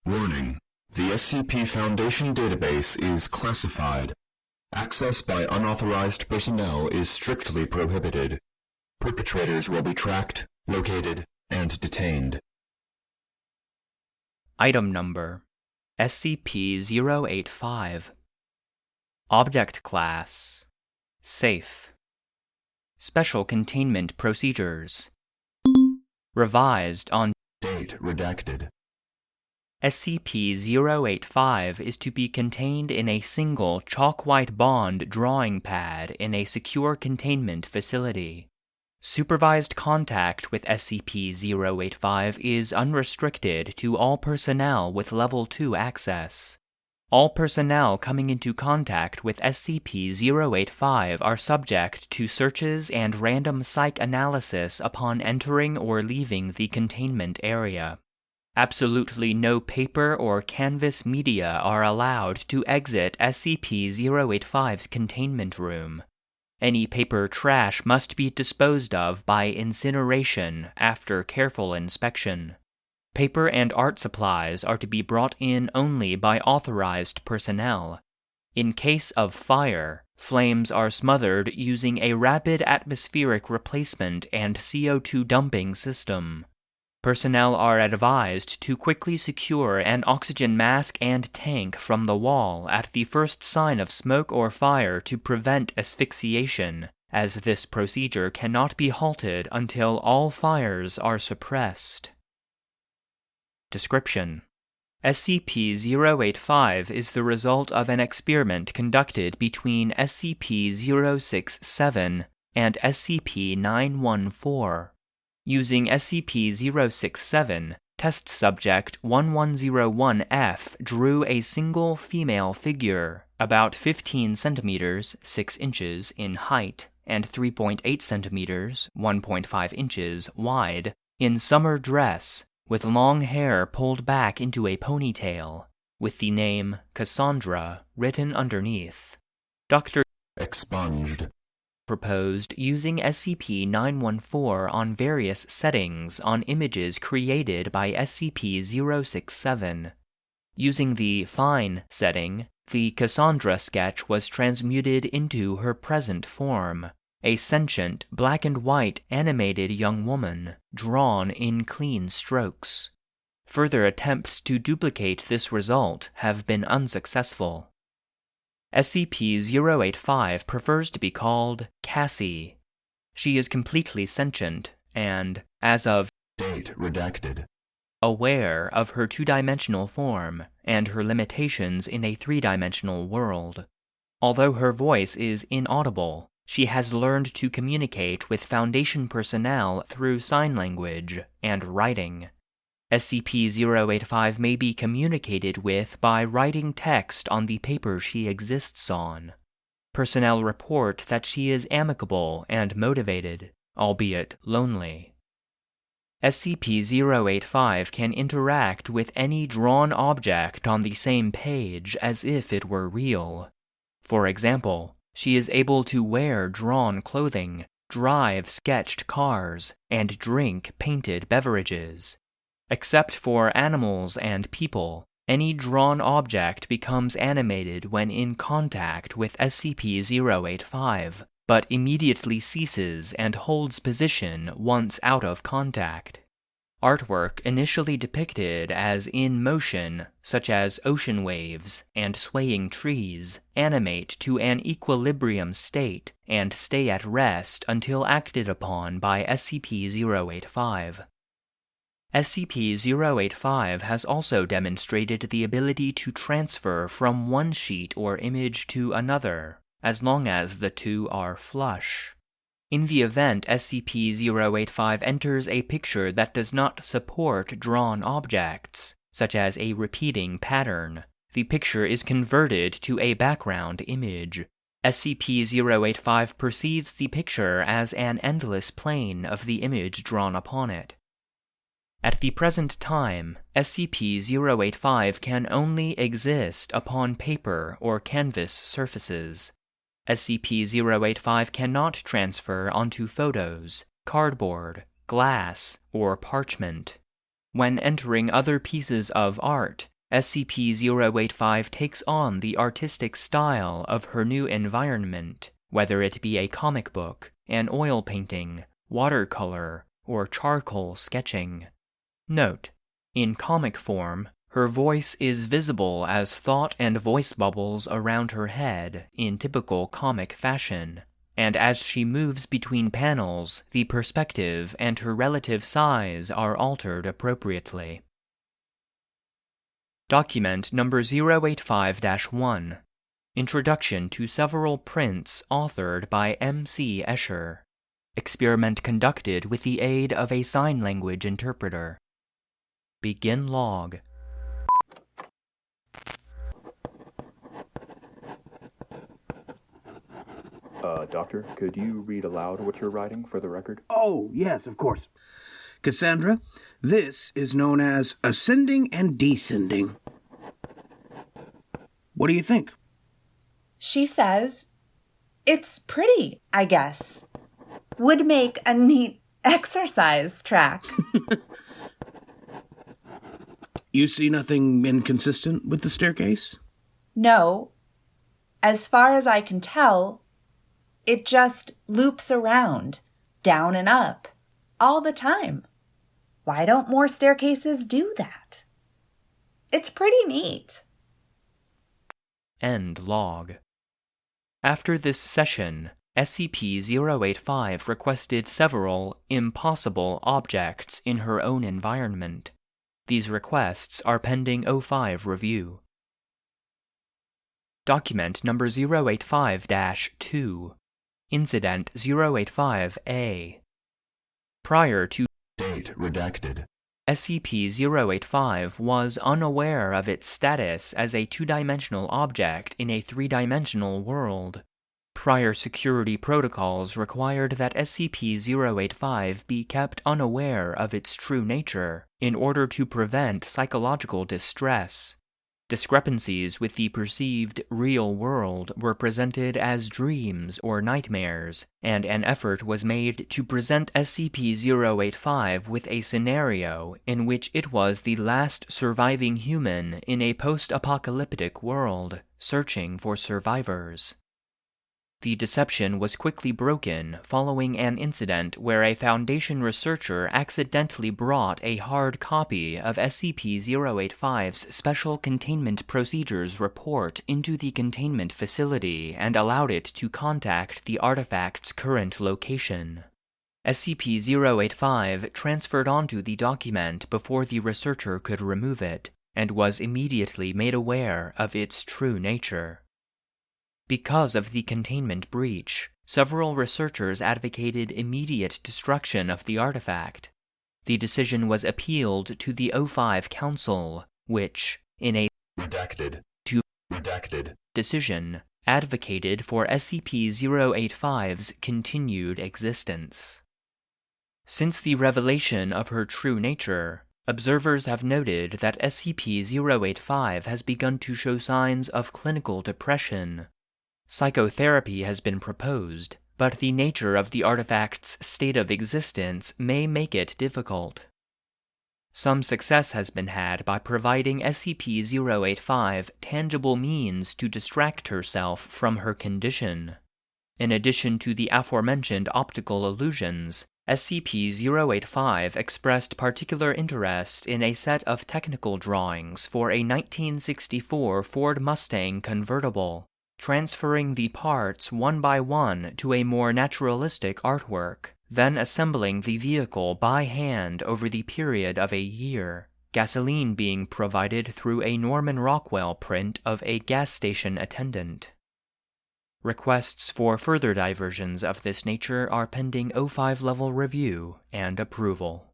Warning: the SCP Foundation database is classified. Access by unauthorized personnel is strictly prohibited. Perpetrators will be tracked, located, and detained. Item Number SCP-085. Object Class Safe. Special Containment Procedures. Revised on Date redacted. SCP-085 is to be contained in a single chalk-white bond drawing pad in a secure containment facility. Supervised contact with SCP-085 is unrestricted to all personnel with Level 2 access. All personnel coming into contact with SCP-085 are subject to searches and random psych analysis upon entering or leaving the containment area. Absolutely no paper or canvas media are allowed to exit SCP-085's containment room. Any paper trash must be disposed of by incineration after careful inspection. Paper and art supplies are to be brought in only by authorized personnel. In case of fire, flames are smothered using a rapid atmospheric replacement and CO2 dumping system. Personnel are advised to quickly secure an oxygen mask and tank from the wall at the first sign of smoke or fire to prevent asphyxiation, as this procedure cannot be halted until all fires are suppressed. Description: SCP-085 is the result of an experiment conducted between SCP-067 and SCP-914. Using SCP-067, test subject 1101-F drew a single female figure, about 15 centimeters 6 inches in height and 3.8 centimeters 1.5 inches wide, in summer dress, with long hair pulled back into a ponytail, with the name Cassandra written underneath. Dr. Expunged. Proposed using SCP-914 on various settings on images created by SCP-067. Using the Fine setting, the Cassandra sketch was transmuted into her present form, a sentient, black and white animated young woman, drawn in clean strokes. Further attempts to duplicate this result have been unsuccessful. SCP-085 prefers to be called Cassy. She is completely sentient and, as of Date redacted, aware of her two-dimensional form and her limitations in a three-dimensional world. Although her voice is inaudible, she has learned to communicate with Foundation personnel through sign language and writing. SCP-085 may be communicated with by writing text on the paper she exists on. Personnel report that she is amicable and motivated, albeit lonely. SCP-085 can interact with any drawn object on the same page as if it were real. For example, she is able to wear drawn clothing, drive sketched cars, and drink painted beverages. Except for animals and people, any drawn object becomes animated when in contact with SCP-085, but immediately ceases and holds position once out of contact. Artwork initially depicted as in motion, such as ocean waves and swaying trees, animate to an equilibrium state and stay at rest until acted upon by SCP-085. SCP-085 has also demonstrated the ability to transfer from one sheet or image to another, as long as the two are flush. In the event SCP-085 enters a picture that does not support drawn objects, such as a repeating pattern, the picture is converted to a background image. SCP-085 perceives the picture as an endless plane of the image drawn upon it. At the present time, SCP-085 can only exist upon paper or canvas surfaces. SCP-085 cannot transfer onto photos, cardboard, glass, or parchment. When entering other pieces of art, SCP-085 takes on the artistic style of her new environment, whether it be a comic book, an oil painting, watercolor, or charcoal sketching. Note: in comic form, her voice is visible as thought and voice bubbles around her head in typical comic fashion, and as she moves between panels, the perspective and her relative size are altered appropriately. Document number 085-1. Introduction to several prints authored by M.C. Escher. Experiment conducted with the aid of a sign language interpreter. Begin log. Doctor, could you read aloud what you're writing for the record? Oh, yes, of course. Cassandra, this is known as ascending and descending. What do you think? She says, it's pretty, I guess. Would make a neat exercise track. You see nothing inconsistent with the staircase? No. As far as I can tell, it just loops around, down and up, all the time. Why don't more staircases do that? It's pretty neat. End log. After this session, SCP-085 requested several impossible objects in her own environment. These requests are pending O5 review. Document number 085-2. Incident 085-A. Prior to Date redacted. SCP-085 was unaware of its status as a two-dimensional object in a three-dimensional world. Prior security protocols required that SCP-085 be kept unaware of its true nature in order to prevent psychological distress. Discrepancies with the perceived real world were presented as dreams or nightmares, and an effort was made to present SCP-085 with a scenario in which it was the last surviving human in a post-apocalyptic world, searching for survivors. The deception was quickly broken following an incident where a Foundation researcher accidentally brought a hard copy of SCP-085's Special Containment Procedures report into the containment facility and allowed it to contact the artifact's current location. SCP-085 transferred onto the document before the researcher could remove it, and was immediately made aware of its true nature. Because of the containment breach, several researchers advocated immediate destruction of the artifact. The decision was appealed to the O5 Council, which, in a Redacted. decision, advocated for SCP-085's continued existence. Since the revelation of her true nature, observers have noted that SCP-085 has begun to show signs of clinical depression. Psychotherapy has been proposed, but the nature of the artifact's state of existence may make it difficult. Some success has been had by providing SCP-085 tangible means to distract herself from her condition. In addition to the aforementioned optical illusions, SCP-085 expressed particular interest in a set of technical drawings for a 1964 Ford Mustang convertible, transferring the parts one by one to a more naturalistic artwork, then assembling the vehicle by hand over the period of a year, gasoline being provided through a Norman Rockwell print of a gas station attendant. Requests for further diversions of this nature are pending O5 level review and approval.